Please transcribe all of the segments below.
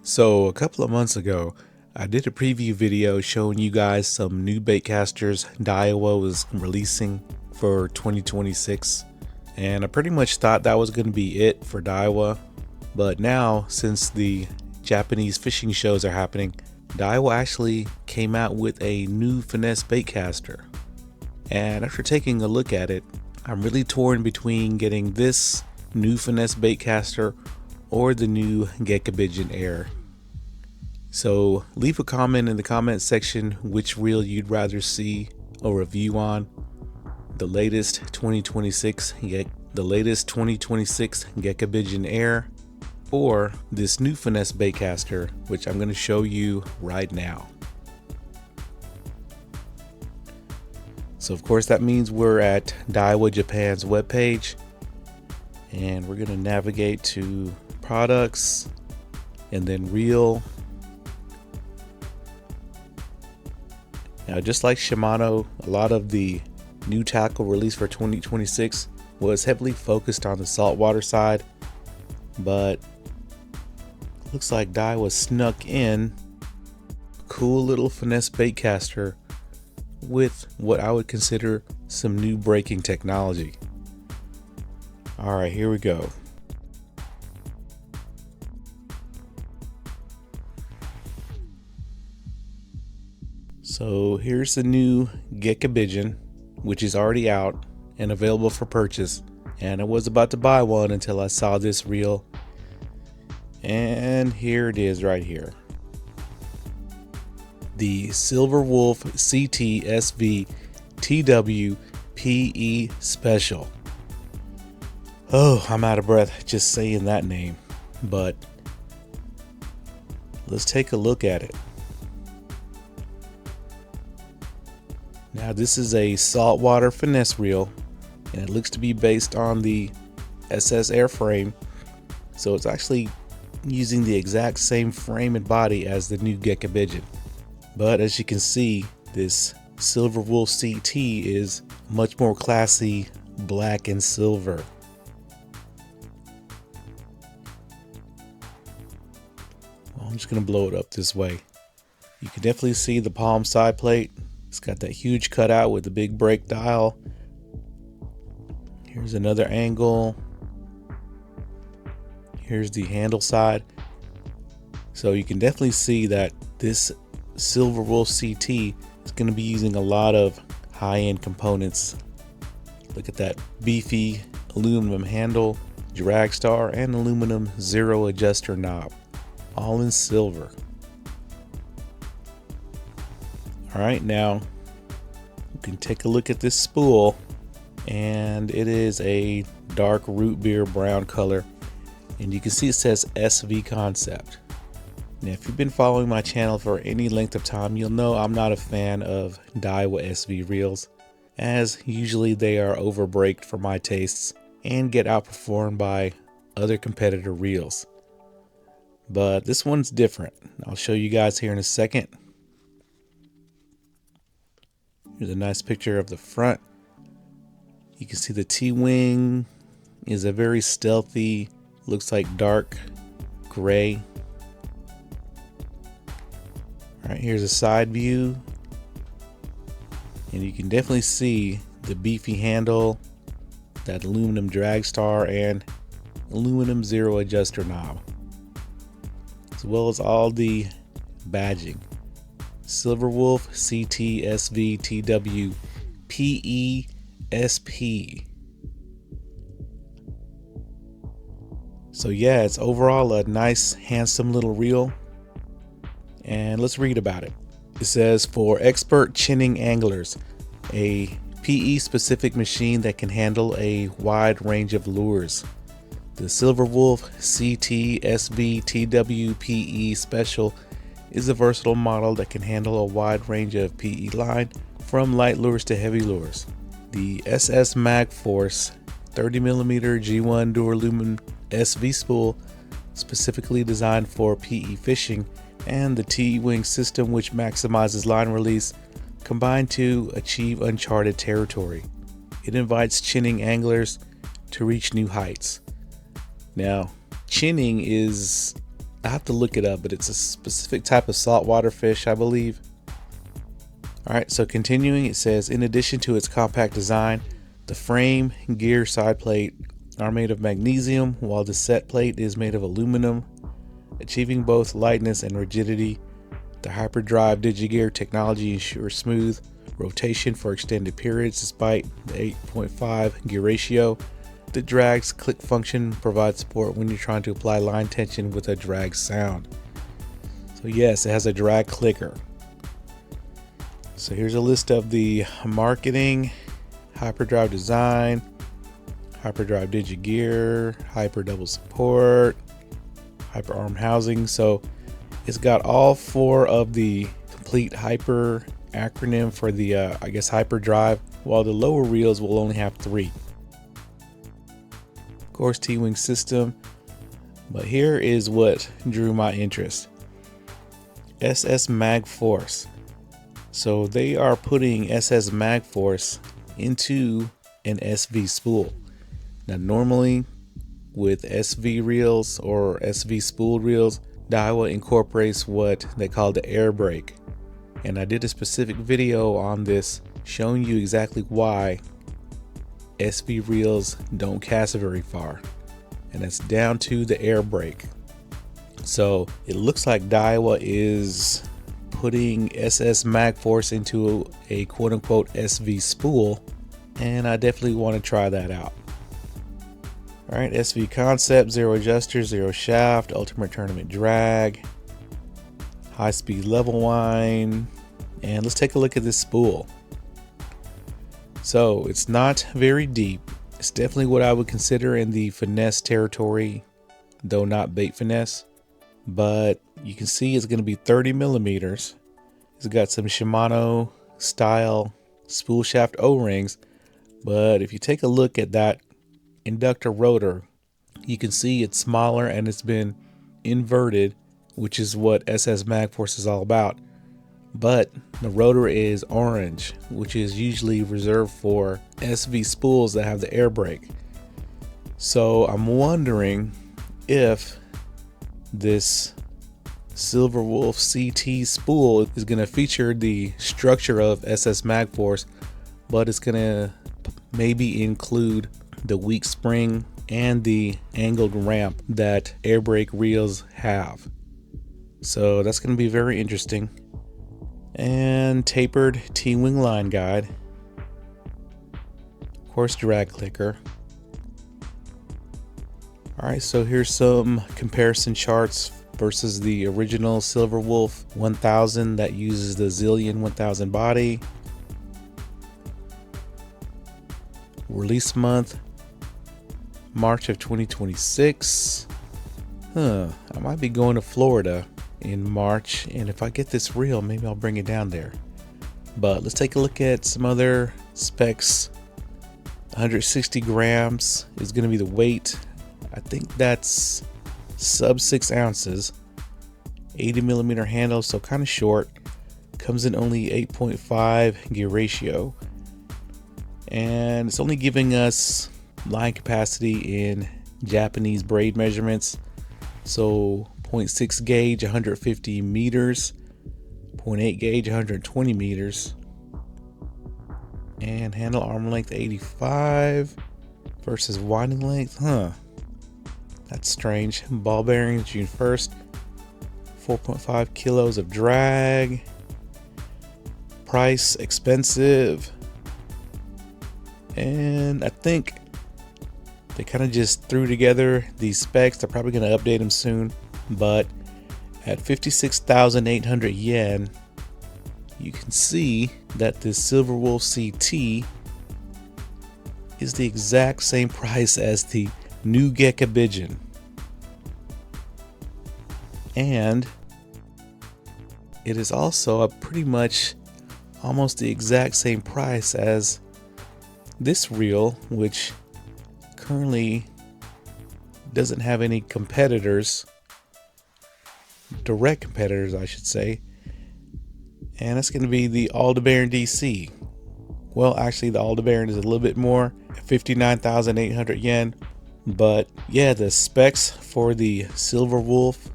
So a couple of months ago, I did a preview video showing you guys some new baitcasters Daiwa was releasing for 2026. And I pretty much thought that was going to be it for Daiwa. But now, since the Japanese fishing shows are happening, Daiwa actually came out with a new finesse baitcaster. And after taking a look at it, I'm really torn between getting this new finesse baitcaster or the new Gekabijin Air. So leave a comment in the comment section which reel you'd rather see a review on. The latest 2026 Gekabijin Air or this new finesse baitcaster, which I'm going to show you right now. So of course that means we're at Daiwa Japan's webpage, and we're going to navigate to products and then reel. Now, just like Shimano, a lot of the new tackle released for 2026 was heavily focused on the saltwater side, but looks like Daiwa snuck in a cool little finesse baitcaster with what I would consider some new braking technology. All right, here we go. So here's the new Gekabijin, which is already out and available for purchase. And I was about to buy one until I saw this reel. And here it is right here. The Silver Wolf CT SV TW PE Special. Oh, I'm out of breath just saying that name. But let's take a look at it. Now this is a saltwater finesse reel, and it looks to be based on the SS airframe, so it's actually using the exact same frame and body as the new Gekabijin. But as you can see, this Silver Wolf CT is much more classy, black and silver. Well, I'm just gonna blow it up this way. You can definitely see the palm side plate. It's got that huge cutout with the big brake dial. Here's another angle. Here's the handle side. So you can definitely see that this Silver Wolf CT is going to be using a lot of high-end components. Look at that beefy aluminum handle, drag star, and aluminum zero adjuster knob, all in silver. All right, now you can take a look at this spool, and it is a dark root beer brown color, and you can see it says SV Concept. Now, if you've been following my channel for any length of time, you'll know I'm not a fan of Daiwa SV reels, as usually they are overbraked for my tastes and get outperformed by other competitor reels. But this one's different. I'll show you guys here in a second. Here's a nice picture of the front. You can see the T-wing is a very stealthy, looks like dark gray. All right, here's a side view. And you can definitely see the beefy handle, that aluminum drag star, and aluminum zero adjuster knob, as well as all the badging. Silver Wolf CT SV TW PE SP. So yeah, it's overall a nice, handsome little reel. And let's read about it. It says, for expert chinning anglers, a PE specific machine that can handle a wide range of lures. The Silver Wolf CT SV TW PE Special is a versatile model that can handle a wide range of PE line, from light lures to heavy lures. The SS Mag Force 30mm G1 Dual-Lumen SV spool, specifically designed for PE fishing, and the T-wing system, which maximizes line release, combine to achieve uncharted territory. It invites chinning anglers to reach new heights. Now, chinning is I have to look it up, but it's a specific type of saltwater fish, I believe. Alright, so continuing, it says, in addition to its compact design, the frame, gear, side plate are made of magnesium, while the set plate is made of aluminum, achieving both lightness and rigidity. The hyperdrive digigear technology ensures smooth rotation for extended periods despite the 8.5 gear ratio. The drag's click function provides support when you're trying to apply line tension with a drag sound. So yes, it has a drag clicker. So here's a list of the marketing: hyperdrive design, hyperdrive digigear, hyper double support, hyper arm housing. So it's got all 4 of the complete hyper acronym for the I guess hyperdrive, while the lower reels will only have 3. Of course, T-wing system, but here is what drew my interest. SS Mag Force. So they are putting SS Mag Force into an SV spool. Now normally with SV reels or SV spooled reels, Daiwa incorporates what they call the air brake, and I did a specific video on this showing you exactly why SV reels don't cast very far, and that's down to the air brake. So it looks like Daiwa is putting SS Mag Force into a quote-unquote SV spool, and I definitely want to try that out. Alright, SV concept: 0 adjuster, 0 shaft, ultimate tournament drag, high speed level wind, and let's take a look at this spool. So it's not very deep. It's definitely what I would consider in the finesse territory, though not bait finesse. But you can see it's going to be 30 millimeters. It's got some Shimano style spool shaft O-rings, but if you take a look at that inductor rotor, you can see it's smaller and it's been inverted, which is what SS Mag Force is all about. But the rotor is orange, which is usually reserved for SV spools that have the air brake. So I'm wondering if this Silver Wolf CT spool is going to feature the structure of SS Mag Force, but it's going to maybe include the weak spring and the angled ramp that air brake reels have. So that's going to be very interesting. And tapered T-wing line guide, of course, drag clicker. Alright, so here's some comparison charts versus the original Silver Wolf 1000 that uses the ZILLION 1000 body. Release month: March of 2026. I might be going to Florida in March, and if I get this reel, maybe I'll bring it down there. But let's take a look at some other specs. 160 grams is going to be the weight. I think that's sub 6 ounces. 80 millimeter handle, so kind of short. Comes in only 8.5 gear ratio, and it's only giving us line capacity in Japanese braid measurements. So 0.6 gauge 150 meters, 0.8 gauge 120 meters, and handle arm length 85 versus winding length. That's strange. Ball bearings June 1st, 4.5 kilos of drag. Price expensive, and I think they kind of just threw together these specs. They're probably going to update them soon, but at 56,800 yen, you can see that this Silver Wolf CT is the exact same price as the new Gekabijin, and it is also a pretty much almost the exact same price as this reel, which currently doesn't have any competitors, direct competitors I should say, and that's going to be the ALDEBARAN DC. Well, actually the ALDEBARAN is a little bit more, 59,800 yen, but yeah, the specs for the Silver Wolf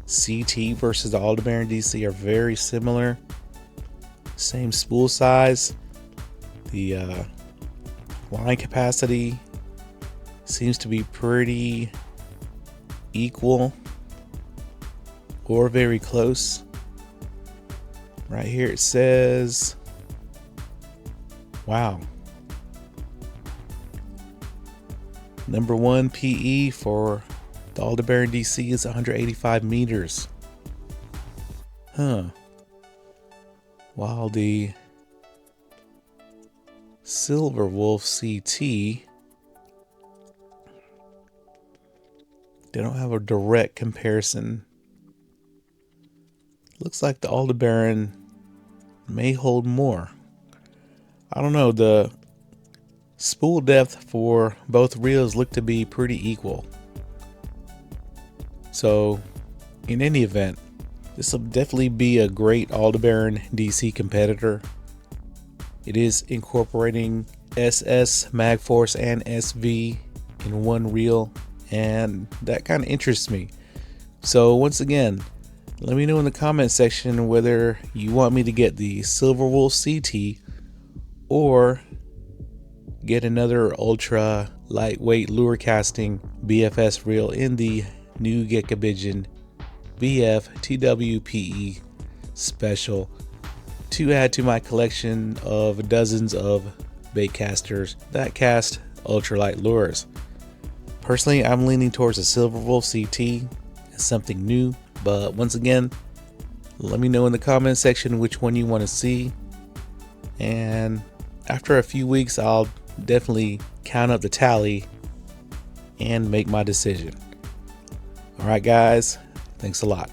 CT versus the Aldebaran DC are very similar. Same spool size. The line capacity seems to be pretty equal or very close. Right here it says, wow, number 1 PE for the Aldebaran DC is 185 meters. While the Silver Wolf CT, they don't have a direct comparison. Looks like the Aldebaran may hold more. I don't know, the spool depth for both reels look to be pretty equal. So in any event, this will definitely be a great Aldebaran DC competitor. It is incorporating SS, Magforce, and SV in one reel, and that kind of interests me. So once again, let me know in the comment section whether you want me to get the Silver Wolf CT or get another ultra lightweight lure casting BFS reel in the new Gekabidgen BF TWPE special to add to my collection of dozens of bait casters that cast ultralight lures. Personally, I'm leaning towards a Silver Wolf CT as something new, but once again, let me know in the comment section which one you want to see, and after a few weeks I'll definitely count up the tally and make my decision. Alright guys, thanks a lot.